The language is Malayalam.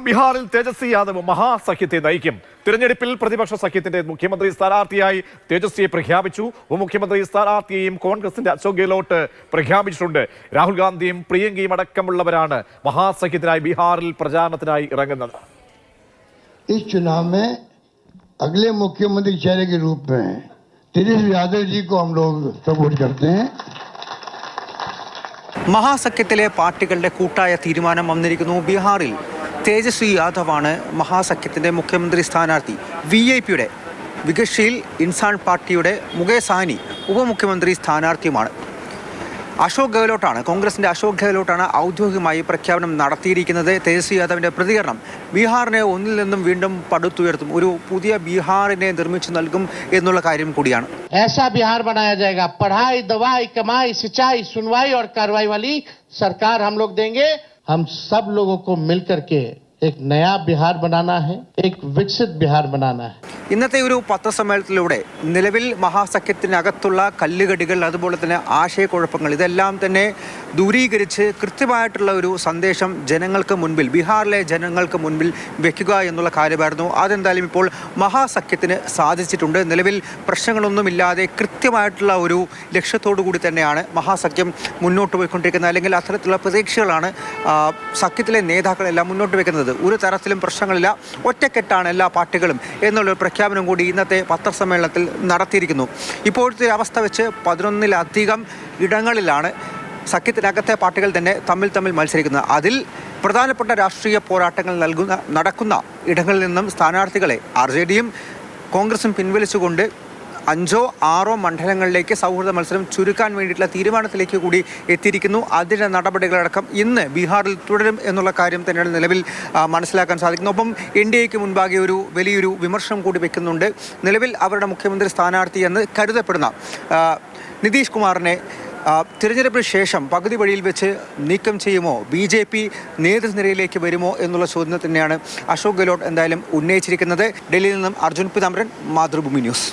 ബീഹാറിൽ തേജസ്വി യാദവ് മഹാസഖ്യത്തെ നയിക്കും. തിരഞ്ഞെടുപ്പിൽ പ്രതിപക്ഷ സഖ്യത്തിന്റെ മുഖ്യമന്ത്രി സ്ഥാനാർത്ഥിയായി തേജസ്വിയെ പ്രഖ്യാപിച്ചു. ഉപമുഖ്യമന്ത്രി സ്ഥാനാർത്ഥിയെയും കോൺഗ്രസിന്റെ അശോക് ഗെഹ്ലോട്ട് പ്രഖ്യാപിച്ചിട്ടുണ്ട്. രാഹുൽ ഗാന്ധിയും പ്രിയങ്കയും അടക്കമുള്ളവരാണ് മഹാസഖ്യത്തിനായി ബീഹാറിൽ പ്രചാരണത്തിനായി ഇറങ്ങുന്നത്. इस चुनाव में अगले मुख्यमंत्री चेहरे के रूप में तेजस्वी यादव जी को हम लोग सपोर्ट करते हैं. മഹാസഖ്യത്തിലെ പാർട്ടികളുടെ കൂട്ടായ തീരുമാനം വന്നിരിക്കുന്നു. ബീഹാറിൽ തേജസ്വി യാദവാണ് മഹാസഖ്യത്തിൻ്റെ മുഖ്യമന്ത്രി സ്ഥാനാർത്ഥി. VIP-യുടെ വികസ്ശീൽ ഇൻസാൻ പാർട്ടിയുടെ മുകേഷ് സാഹ്നി ഉപമുഖ്യമന്ത്രി സ്ഥാനാർത്ഥിയുമാണ്. അശോക് ഗെഹ്ലോട്ടാണ്, കോൺഗ്രസിൻ്റെ അശോക് ഗെഹ്ലോട്ടാണ് ഔദ്യോഗികമായി പ്രഖ്യാപനം നടത്തിയിരിക്കുന്നത്. തേജസ്വി യാദവിൻ്റെ പ്രതികരണം ബീഹാറിനെ ഒന്നിൽ നിന്നും വീണ്ടും പടുത്തുയർത്തും, ഒരു പുതിയ ബീഹാറിനെ നിർമ്മിച്ചു നൽകും എന്നുള്ള കാര്യം കൂടിയാണ്. ऐसा बिहार बनाया जाएगा, पढ़ाई, दवाई, कमाई, सिंचाई, सुनवाई और कार्रवाई वाली सरकार हम लोग देंगे. हम सब लोगों को मिलकर के एक नया बिहार बनाना है, एक विकसित बिहार बनाना है. ഇന്നത്തെ ഒരു പത്രസമ്മേളനത്തിലൂടെ നിലവിൽ മഹാസഖ്യത്തിനകത്തുള്ള കല്ലുകടികൾ, അതുപോലെ തന്നെ ആശയക്കുഴപ്പങ്ങൾ, ഇതെല്ലാം തന്നെ ദൂരീകരിച്ച് കൃത്യമായിട്ടുള്ള ഒരു സന്ദേശം ജനങ്ങൾക്ക് മുൻപിൽ, ബീഹാറിലെ ജനങ്ങൾക്ക് മുൻപിൽ വെക്കുക എന്നുള്ള കാര്യമായിരുന്നു. അതെന്തായാലും ഇപ്പോൾ മഹാസഖ്യത്തിന് സാധിച്ചിട്ടുണ്ട്. നിലവിൽ പ്രശ്നങ്ങളൊന്നുമില്ലാതെ കൃത്യമായിട്ടുള്ള ഒരു ലക്ഷ്യത്തോടു കൂടി തന്നെയാണ് മഹാസഖ്യം മുന്നോട്ട് പോയിക്കൊണ്ടിരിക്കുന്നത്. അല്ലെങ്കിൽ അത്തരത്തിലുള്ള പ്രതീക്ഷകളാണ് സഖ്യത്തിലെ നേതാക്കളെല്ലാം മുന്നോട്ട് വയ്ക്കുന്നത്. ഒരു തരത്തിലും പ്രശ്നങ്ങളില്ല, ഒറ്റക്കെട്ടാണ് എല്ലാ പാർട്ടികളും എന്നുള്ളൊരു പ്രഖ്യാപനം കൂടി ഇന്നത്തെ പത്രസമ്മേളനത്തിൽ നടത്തിയിരിക്കുന്നു. ഇപ്പോഴത്തെ അവസ്ഥ വെച്ച് 11-ലധികം ഇടങ്ങളിലാണ് സഖ്യത്തിനകത്തെ പാർട്ടികൾ തന്നെ തമ്മിൽ മത്സരിക്കുന്നത്. അതിൽ പ്രധാനപ്പെട്ട രാഷ്ട്രീയ പോരാട്ടങ്ങൾ നടക്കുന്ന ഇടങ്ങളിൽ നിന്നും സ്ഥാനാർത്ഥികളെ RJDയും കോൺഗ്രസും പിൻവലിച്ചുകൊണ്ട് 5 or 6 മണ്ഡലങ്ങളിലേക്ക് സൗഹൃദ മത്സരം ചുരുക്കാൻ വേണ്ടിയിട്ടുള്ള തീരുമാനത്തിലേക്ക് കൂടി എത്തിയിരിക്കുന്നു. അതിൻ്റെ നടപടികളടക്കം ഇന്ന് ബീഹാറിൽ തുടരും എന്നുള്ള കാര്യം തന്നെയാണ് നിലവിൽ മനസ്സിലാക്കാൻ സാധിക്കുന്നത്. ഒപ്പം NDAക്ക് മുൻപാകെ ഒരു വലിയൊരു വിമർശനം കൂടി വെക്കുന്നുണ്ട്. നിലവിൽ അവരുടെ മുഖ്യമന്ത്രി സ്ഥാനാർത്ഥി എന്ന് കരുതപ്പെടുന്ന നിതീഷ് കുമാറിനെ തിരഞ്ഞെടുപ്പിന് ശേഷം പകുതി വഴിയിൽ വെച്ച് നീക്കം ചെയ്യുമോ, BJP നേതൃനിരയിലേക്ക് വരുമോ എന്നുള്ള ചോദ്യം തന്നെയാണ് അശോക് ഗെഹ്ലോട്ട് എന്തായാലും ഉന്നയിച്ചിരിക്കുന്നത്. ഡൽഹിയിൽ നിന്നും അർജുൻ പിതാംബരൻ, മാതൃഭൂമി ന്യൂസ്.